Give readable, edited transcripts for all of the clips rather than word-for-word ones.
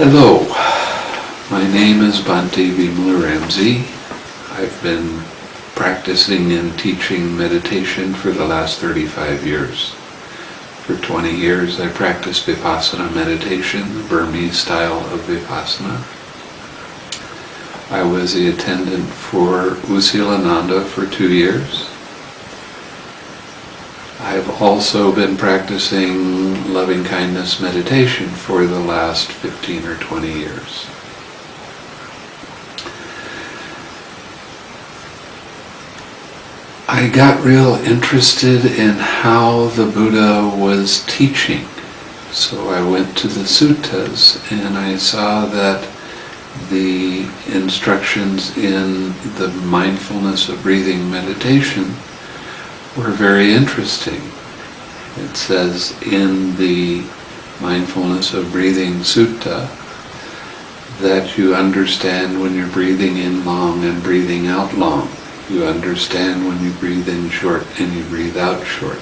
Hello, my name is Bhante Vimalaramsi. I've been practicing and teaching meditation for the last 35 years. For 20 years I practiced Vipassana meditation, the Burmese style of Vipassana. I was the attendant for Usilananda for 2 years. I've also been practicing loving-kindness meditation for the last 15 or 20 years. I got real interested in how the Buddha was teaching. So I went to the Suttas and I saw that the instructions in the mindfulness of breathing meditation were very interesting. It says in the mindfulness of breathing sutta that you understand when you're breathing in long and breathing out long. You understand when you breathe in short and you breathe out short.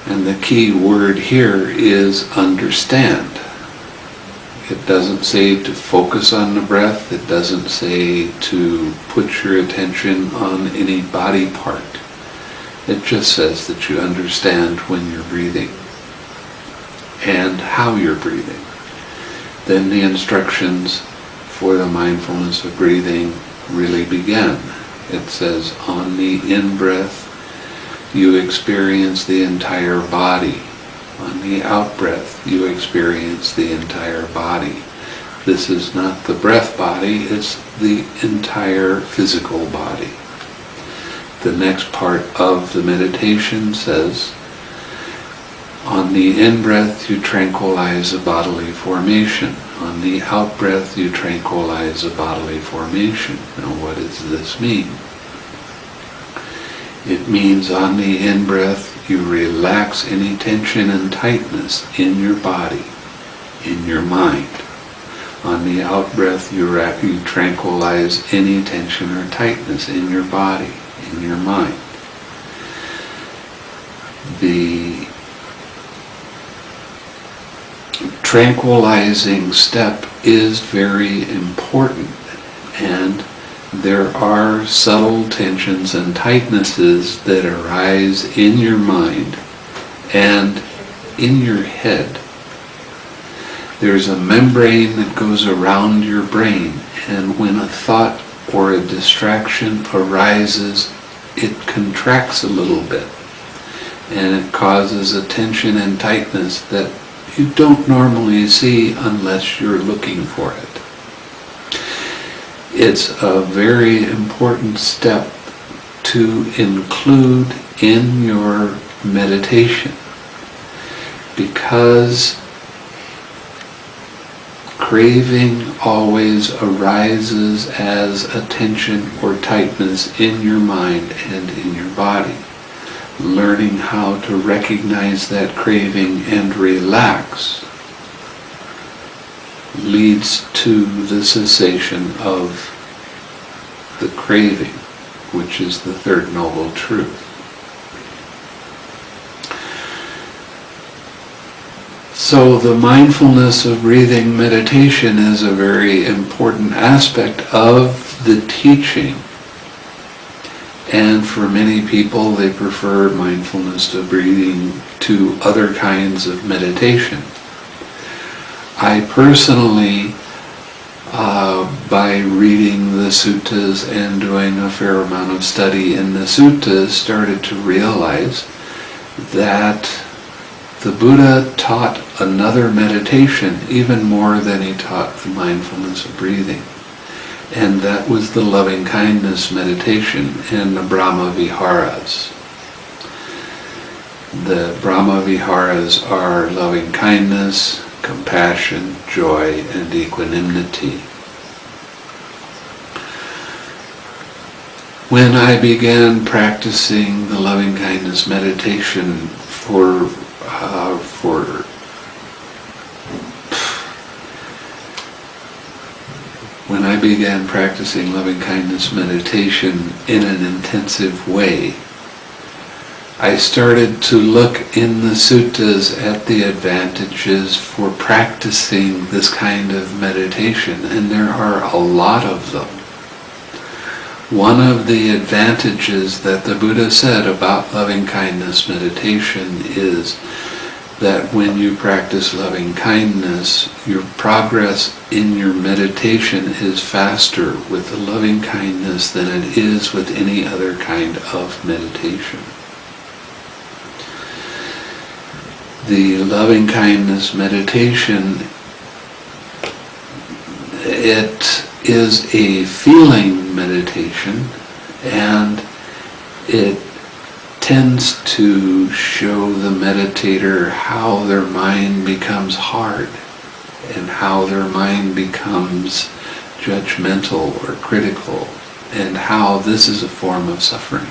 And the key word here is understand. It doesn't say to focus on the breath. It doesn't say to put your attention on any body part. It just says that you understand when you're breathing and how you're breathing. Then the instructions for the mindfulness of breathing really begin. It says, on the in-breath, you experience the entire body. On the out-breath, you experience the entire body. This is not the breath body, it's the entire physical body. The next part of the meditation says, on the in-breath, you tranquilize a bodily formation. On the out-breath, you tranquilize a bodily formation. Now, what does this mean? It means on the in-breath, you relax any tension and tightness in your body, in your mind. On the out-breath, you tranquilize any tension or tightness in your body, in your mind. The tranquilizing step is very important, and there are subtle tensions and tightnesses that arise in your mind and in your head. There's a membrane that goes around your brain, and when a thought or a distraction arises, it contracts a little bit, and it causes a tension and tightness that you don't normally see unless you're looking for it. It's a very important step to include in your meditation, because craving always arises as a tension or tightness in your mind and in your body. Learning how to recognize that craving and relax leads to the cessation of the craving, which is the third noble truth. So the mindfulness of breathing meditation is a very important aspect of the teaching. And for many people, they prefer mindfulness of breathing to other kinds of meditation. I personally, by reading the suttas and doing a fair amount of study in the suttas, started to realize that the Buddha taught another meditation even more than he taught the mindfulness of breathing. And that was the loving-kindness meditation and the Brahma Viharas. The Brahma Viharas are loving-kindness, compassion, joy, and equanimity. When I began practicing the loving-kindness meditation when I began practicing loving-kindness meditation in an intensive way, I started to look in the suttas at the advantages for practicing this kind of meditation, and there are a lot of them. One of the advantages that the Buddha said about loving-kindness meditation is that when you practice loving-kindness, your progress in your meditation is faster with the loving-kindness than it is with any other kind of meditation. The loving-kindness meditation, it is a feeling meditation, and it tends to show the meditator how their mind becomes hard and how their mind becomes judgmental or critical, and how this is a form of suffering.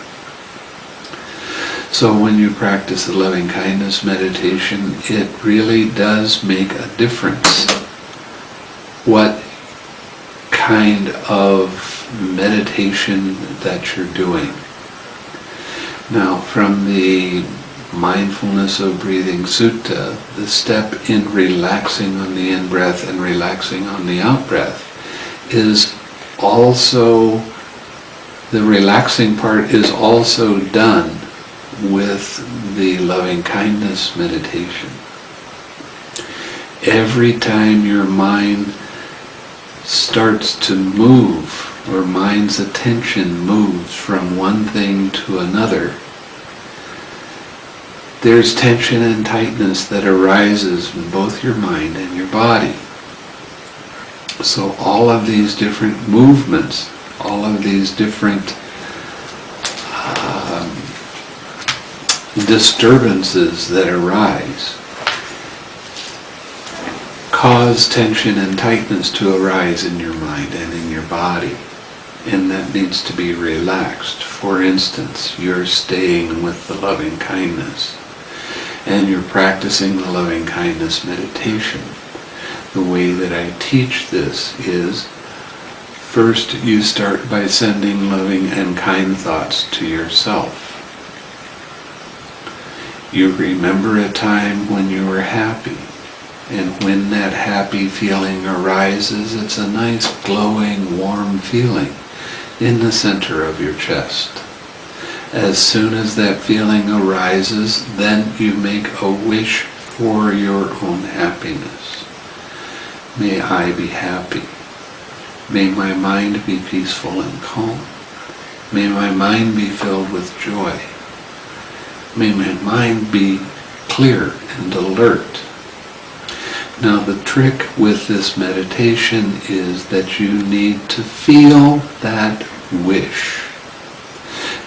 So when you practice the loving-kindness meditation, it really does make a difference what kind of meditation that you're doing. Now, from the Mindfulness of Breathing Sutta, the step in relaxing on the in-breath and relaxing on the out-breath is also, the relaxing part is also done with the loving-kindness meditation. Every time your mind starts to move, or mind's attention moves from one thing to another, there's tension and tightness that arises in both your mind and your body. So all of these different movements, all of these different disturbances that arise cause tension and tightness to arise in your mind and in your body, and that needs to be relaxed. For instance, you're staying with the loving kindness and you're practicing the loving kindness meditation. The way that I teach this is, first you start by sending loving and kind thoughts to yourself. You remember a time when you were happy, and when that happy feeling arises, it's a nice glowing, warm feeling in the center of your chest. As soon as that feeling arises, then you make a wish for your own happiness. May I be happy. May my mind be peaceful and calm. May my mind be filled with joy. May my mind be clear and alert. Now the trick with this meditation is that you need to feel that wish.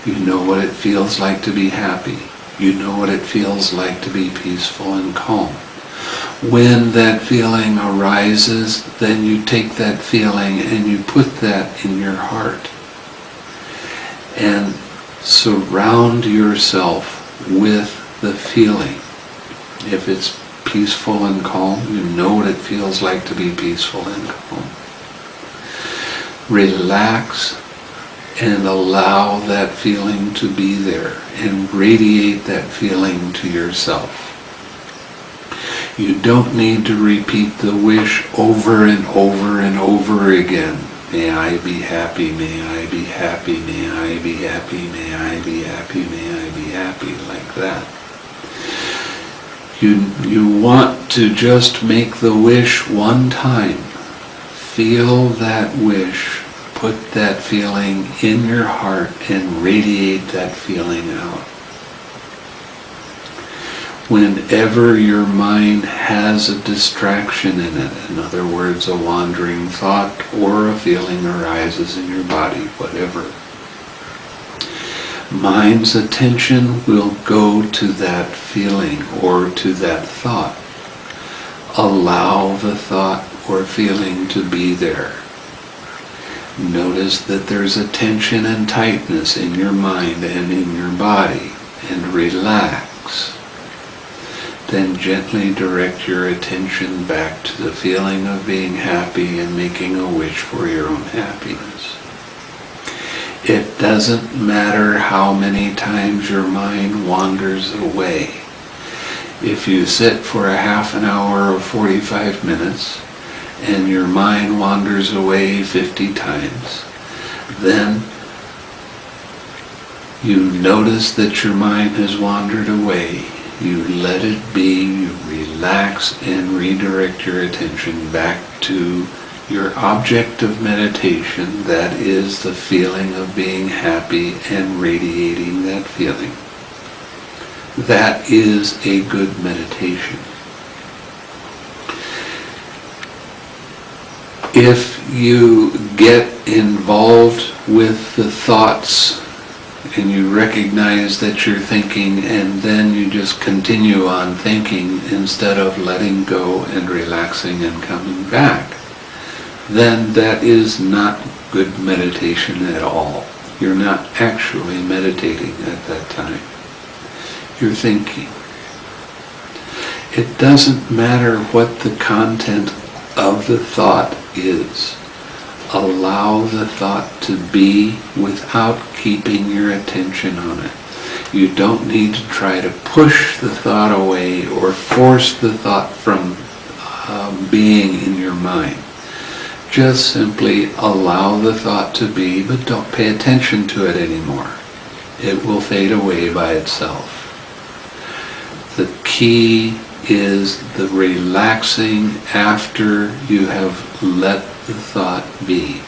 You know what it feels like to be happy. You know what it feels like to be peaceful and calm. When that feeling arises, then you take that feeling and you put that in your heart. And surround yourself with the feeling. If it's peaceful and calm, you know what it feels like to be peaceful and calm. Relax and allow that feeling to be there and radiate that feeling to yourself. You don't need to repeat the wish over and over and over again. May I be happy, may I be happy, may I be happy, may I be happy, may I be happy, like that. You want to just make the wish one time. Feel that wish, put that feeling in your heart and radiate that feeling out. Whenever your mind has a distraction in it, in other words, a wandering thought or a feeling arises in your body, whatever, mind's attention will go to that feeling or to that thought. Allow the thought or feeling to be there. Notice that there's a tension and tightness in your mind and in your body, and relax. Then gently direct your attention back to the feeling of being happy and making a wish for your own happiness. It doesn't matter how many times your mind wanders away. If you sit for a half an hour or 45 minutes and your mind wanders away 50 times, then you notice that your mind has wandered away. You let it be, you relax and redirect your attention back to your object of meditation, that is the feeling of being happy and radiating that feeling. That is a good meditation. If you get involved with the thoughts and you recognize that you're thinking and then you just continue on thinking instead of letting go and relaxing and coming back, then that is not good meditation at all. You're not actually meditating at that time. You're thinking. It doesn't matter what the content of the thought is. Allow the thought to be without keeping your attention on it. You don't need to try to push the thought away or force the thought from being in your mind. Just simply allow the thought to be, but don't pay attention to it anymore. It will fade away by itself. The key is the relaxing after you have let the thought be.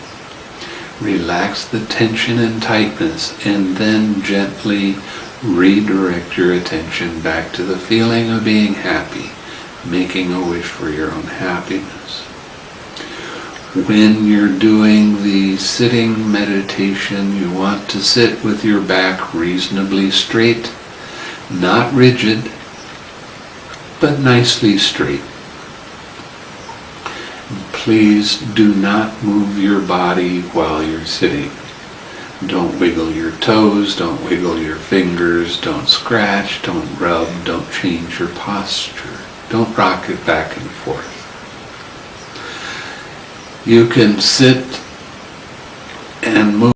Relax the tension and tightness and then gently redirect your attention back to the feeling of being happy, making a wish for your own happiness. When you're doing the sitting meditation, you want to sit with your back reasonably straight, not rigid, but nicely straight. Please do not move your body while you're sitting. Don't wiggle your toes, don't wiggle your fingers, don't scratch, don't rub, don't change your posture. Don't rock it back and forth. You can sit and move